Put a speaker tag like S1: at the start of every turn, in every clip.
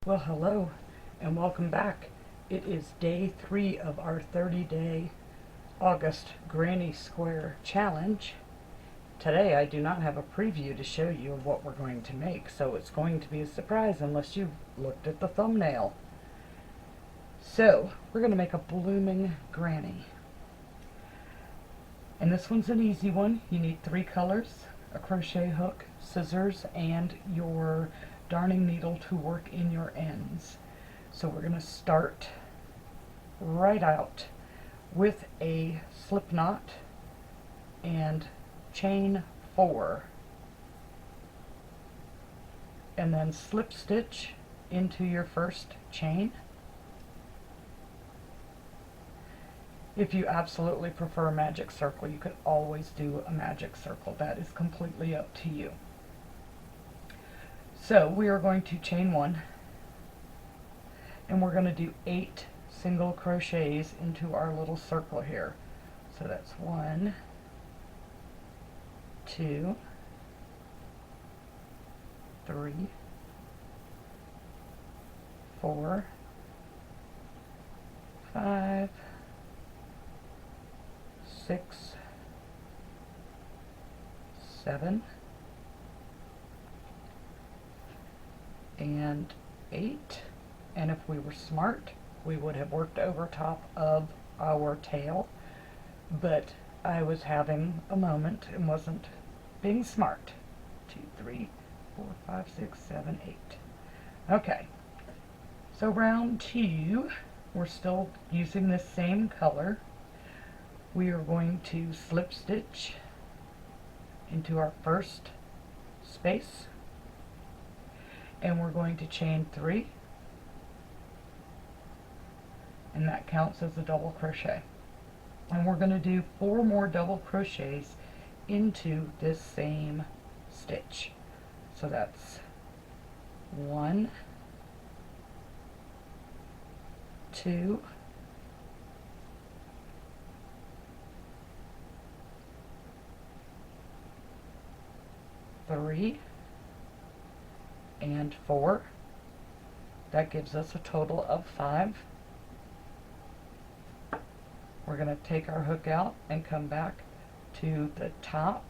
S1: Well, hello and welcome back. It is day 3 of our 30-day August Granny Square Challenge. Today I do not have a preview to show you of what we're going to make, so it's going to be a surprise unless you've looked at the thumbnail. So, we're going to make a blooming granny. And this one's an easy one. You need 3 colors, a crochet hook, scissors, and your darning needle to work in your ends. So we're going to start right out with a slip knot and chain 4, and then slip stitch into your first chain. If you absolutely prefer a magic circle, you could always do a magic circle. That is completely up to you. So we are going to chain 1, and we're going to do 8 single crochets into our little circle here. So that's 1, 2, 3, 4, 5, 6, 7, and 8. And if we were smart, we would have worked over top of our tail, but I was having a moment and wasn't being smart. 2, 3, 4, 5, 6, 7, 8. Okay, so round 2, we're still using this same color. We are going to slip stitch into our first space, and we're going to chain 3, and that counts as a double crochet. And we're going to do 4 more double crochets into this same stitch. So that's 1, 2, 3, and 4. That gives us a total of 5. We're going to take our hook out and come back to the top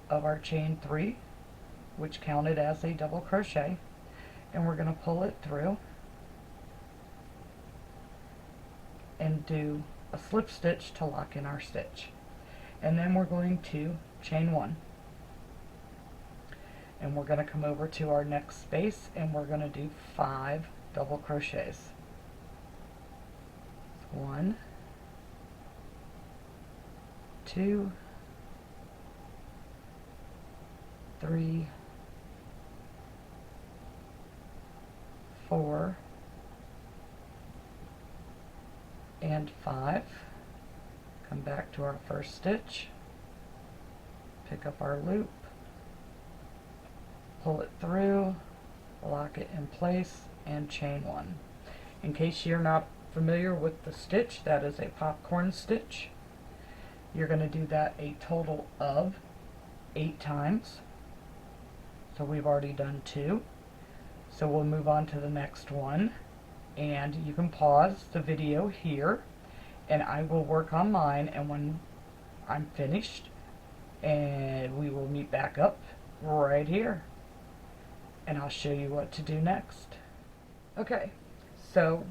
S1: of our chain 3, which counted as a double crochet, and we're going to pull it through and do a slip stitch to lock in our stitch. And then we're going to chain 1, and we're going to come over to our next space, and we're going to do 5 double crochets. 1, 2, 3, 4, and 5. Come back to our first stitch, pick up our loop, pull it through, lock it in place, and chain 1. In case you're not familiar with the stitch, that is a popcorn stitch. You're going to do that a total of 8 times. So we've already done 2. So we'll move on to the next one. And you can pause the video here, and I will work on mine, and when I'm finished, and we will meet back up right here, and I'll show you what to do next. Okay, so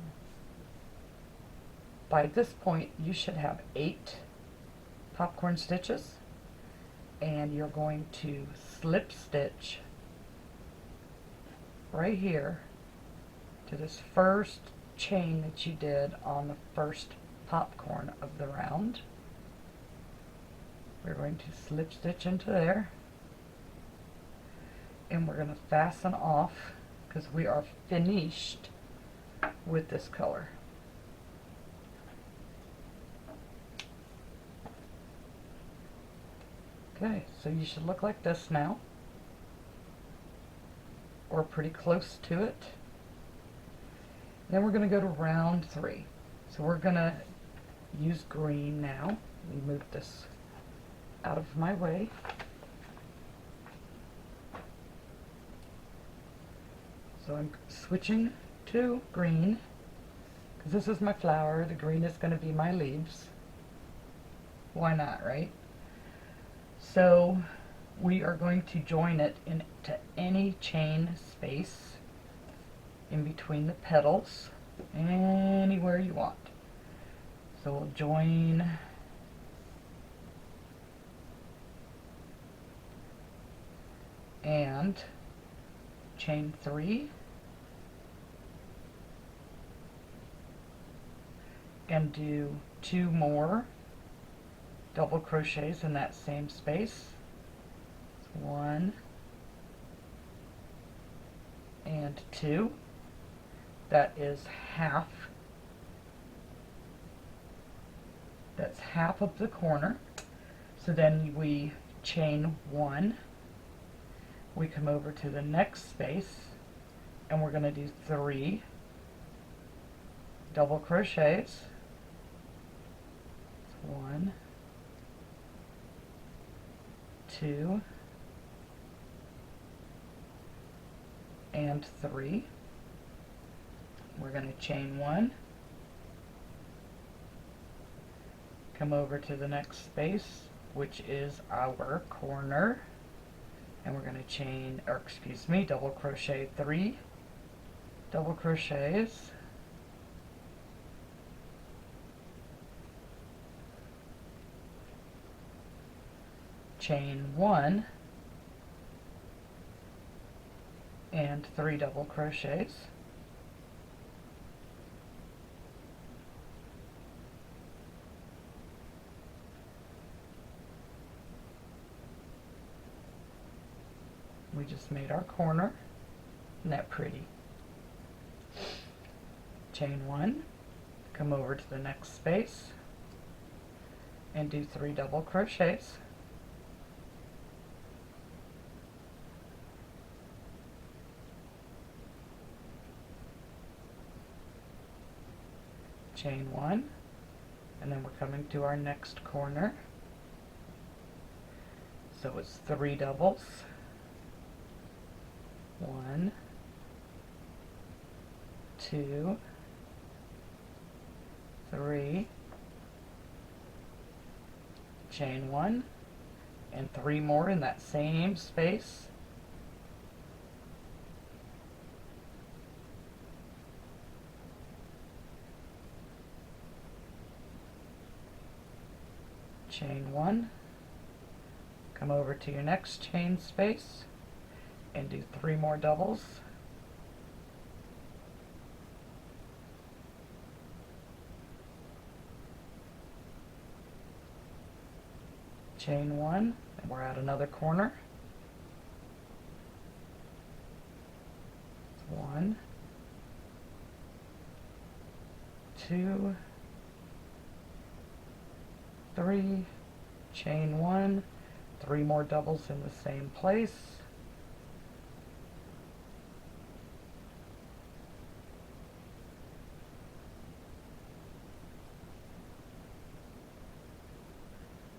S1: by this point you should have 8 popcorn stitches, and you're going to slip stitch right here to this first chain that you did on the first popcorn of the round. We're going to slip stitch into there, and we're going to fasten off because we are finished with this color. Okay, so you should look like this now, or pretty close to it. Then we're going to go to round 3. So we're going to use green now. Let me move this out of my way. So I'm switching to green, because this is my flower, the green is going to be my leaves. Why not, right? So we are going to join it into any chain space in between the petals, anywhere you want. So we'll join and chain 3 and do 2 more double crochets in that same space. 1 and 2. That is half. That's half of the corner. So then we chain 1. We come over to the next space and we're going to do 3 double crochets. 1, 2, and 3. We're going to chain 1, come over to the next space, which is our corner, and we're going to chain, or excuse me, double crochet 3 double crochets, chain 1, and 3 double crochets, we just made our corner. Isn't that pretty? Chain 1, come over to the next space and do 3 double crochets, chain 1, and then we're coming to our next corner. So it's 3 doubles. 1, 2, 3, chain 1, and 3 more in that same space. Chain 1, come over to your next chain space and do 3 more doubles. Chain 1, and we're at another corner. 1, 2, 3, chain 1, 3 more doubles in the same place.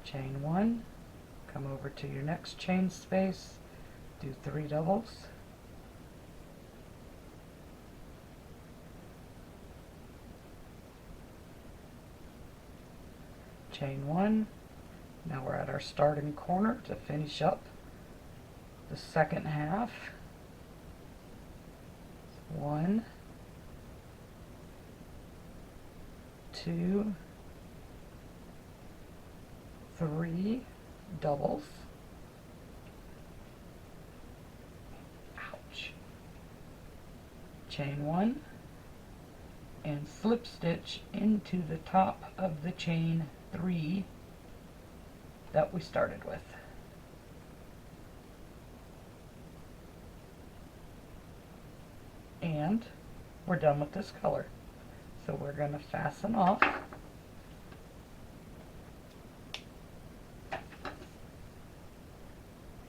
S1: Chain 1, come over to your next chain space, do 3 doubles. Chain 1, now we're at our starting corner to finish up the second half. 1, 2, 3 doubles. Ouch. Chain 1 and slip stitch into the top of the chain 3 that we started with. And we're done with this color. So we're going to fasten off.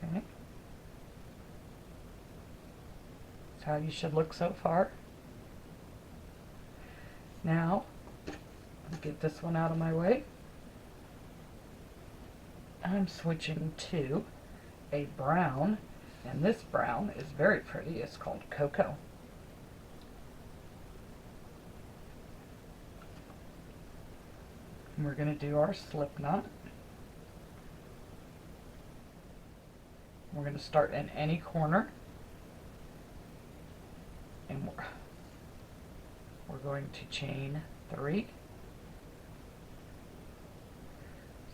S1: Okay. That's how you should look so far. Now, I'll get this one out of my way. I'm switching to a brown, and this brown is very pretty. It's called Cocoa. And we're going to do our slip knot. We're going to start in any corner, and we're going to chain 3.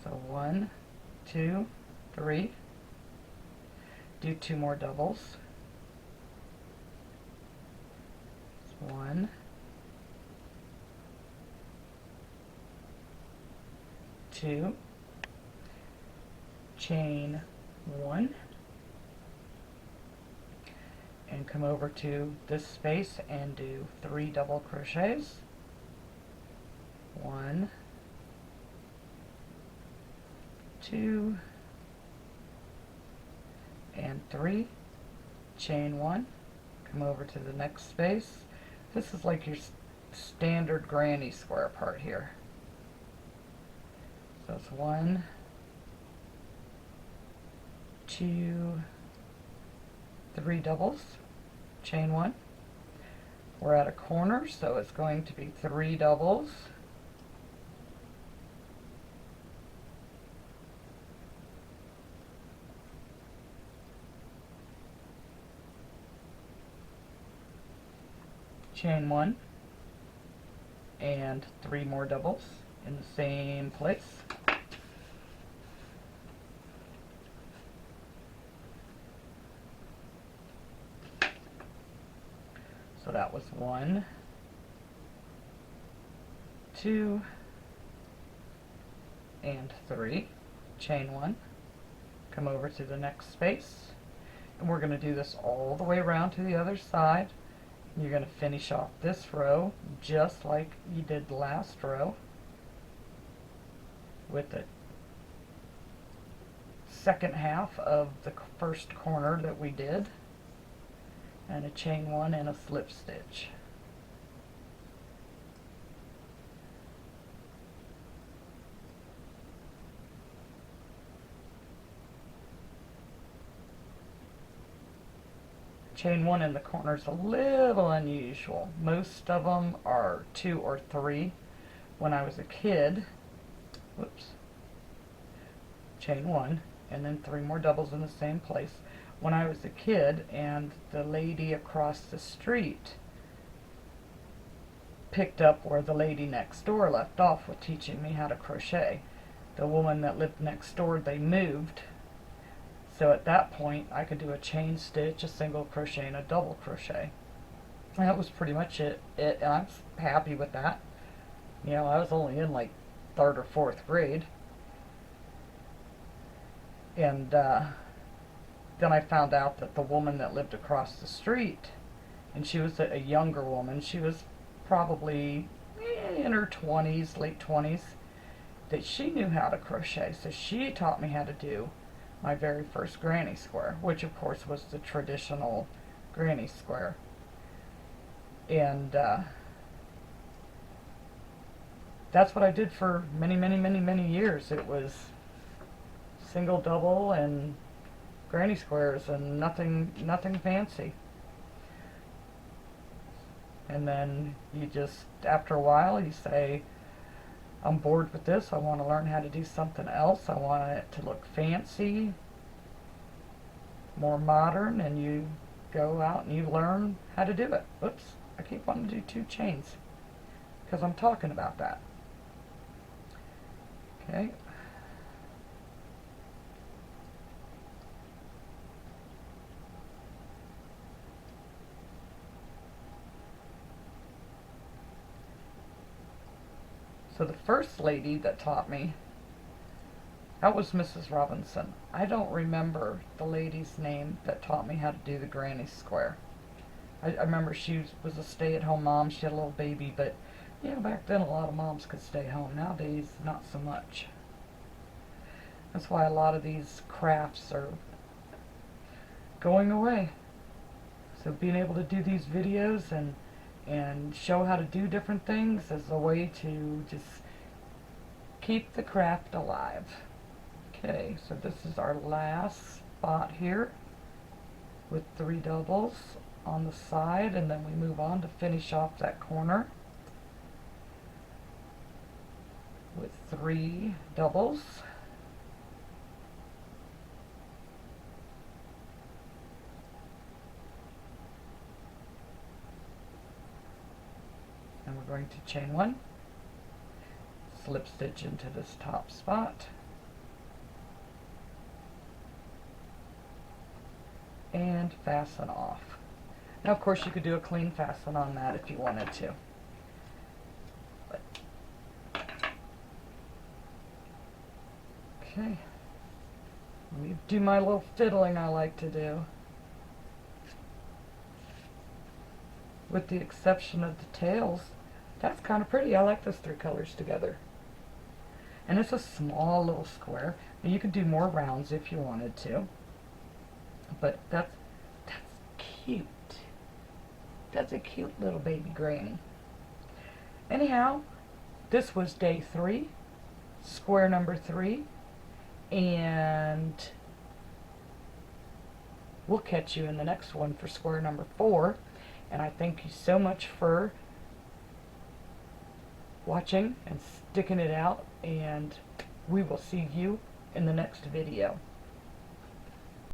S1: So 1, 2, 3. Do 2 more doubles. 1, 2, chain 1, and come over to this space and do 3 double crochets. 1, 2, and 3, chain 1, come over to the next space. This is like your standard granny square part here. So it's 1, 2, 3 doubles, chain 1. We're at a corner, so it's going to be 3 doubles, chain 1, and 3 more doubles in the same place. So that was 1, 2, and 3, chain 1, come over to the next space, and we're going to do this all the way around to the other side. You're going to finish off this row just like you did the last row with the second half of the first corner that we did, and a chain 1 and a slip stitch. Chain 1 in the corner is a little unusual. Most of them are 2 or 3. When I was a kid, whoops, chain 1 and then 3 more doubles in the same place. When I was a kid and the lady across the street picked up where the lady next door left off with teaching me how to crochet. The woman that lived next door, they moved. So at that point, I could do a chain stitch, a single crochet, and a double crochet. And that was pretty much it. And I was happy with that. You know, I was only in like 3rd or 4th grade. And then I found out that the woman that lived across the street, and she was a younger woman, she was probably in her 20s, late 20s, that she knew how to crochet. So she taught me how to do my very first granny square, which of course was the traditional granny square. And that's what I did for many years. It was single, double, and granny squares, and nothing fancy. And then you just, after a while, you say, I'm bored with this, I want to learn how to do something else, I want it to look fancy, more modern, and you go out and you learn how to do it. Oops, I keep wanting to do 2 chains, because I'm talking about that. Okay. So the first lady that taught me, that was Mrs. Robinson. I don't remember the lady's name that taught me how to do the granny square. I remember she was a stay-at-home mom. She had a little baby, but you know, back then a lot of moms could stay home. Nowadays, not so much. That's why a lot of these crafts are going away. So being able to do these videos and show how to do different things is a way to just keep the craft alive. Okay, so this is our last spot here with 3 doubles on the side, and then we move on to finish off that corner. with 3 doubles. And we're going to chain 1, slip stitch into this top spot, and fasten off. Now of course you could do a clean fasten on that if you wanted to. But, okay, let me do my little fiddling I like to do. With the exception of the tails, that's kind of pretty. I like those 3 colors together. And it's a small little square. And you could do more rounds if you wanted to. But that's cute. That's a cute little baby granny. Anyhow, this was day 3, square number 3, and we'll catch you in the next one for square number 4. And I thank you so much for watching and sticking it out, and we will see you in the next video.